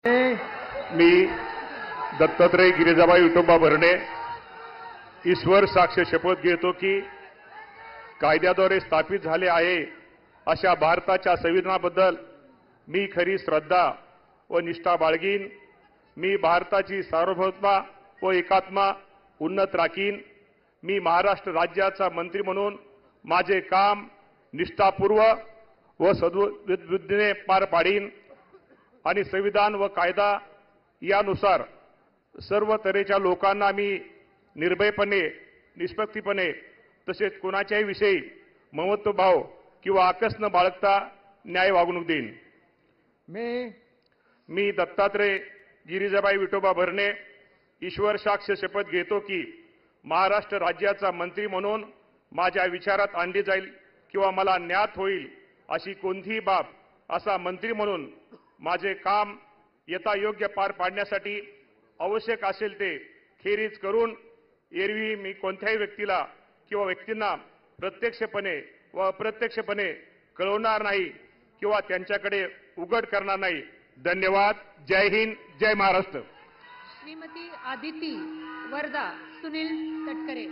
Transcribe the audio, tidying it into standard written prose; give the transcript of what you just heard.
मी दत्तात्रय गिरिजाबाई विठोबा भरणे ईश्वर साक्ष शपथ घेतो की कायद्याद्वारे स्थापित झाले आहे अशा भारताच्या संविधानाबद्दल मी खरी श्रद्धा व निष्ठा बाळगीन। मी भारताची सार्वभौमता व एकात्मा उन्नत राखीन। मी महाराष्ट्र राज्याचा मंत्री म्हणून माझे काम निष्ठापूर्वक व सद्बुद्धीने पार पाडीन आणि संविधान व कायदा यानुसार सर्व तऱ्हेच्या लोकांना मी निर्भयपणे निष्पक्षपणे तसेच कोणाच्याही विषयी ममत्वभाव किंवा आकस न बाळगता न्याय वागणूक देईन। मी दत्तात्रय गिरिजाबाई विठोबा भरणे ईश्वर साक्ष शपथ घेतो की महाराष्ट्र राज्याचा मंत्री म्हणून माझ्या विचारात आणली जाईल किंवा मला ज्ञात होईल अशी कोणतीही बाब असा मंत्री म्हणून माझे काम यथायोग्य पार पाडण्यासाठी आवश्यक असेल ते खेरीज करून एरवी मी कोणत्याही व्यक्तीला किंवा व्यक्तींना प्रत्यक्षपणे व अप्रत्यक्षपणे कळवणार नाही किंवा त्यांच्याकडे उघड करणार नाही। धन्यवाद। जय हिंद, जय महाराष्ट्र। श्रीमती आदिती वर्धा सुनील तटकरे।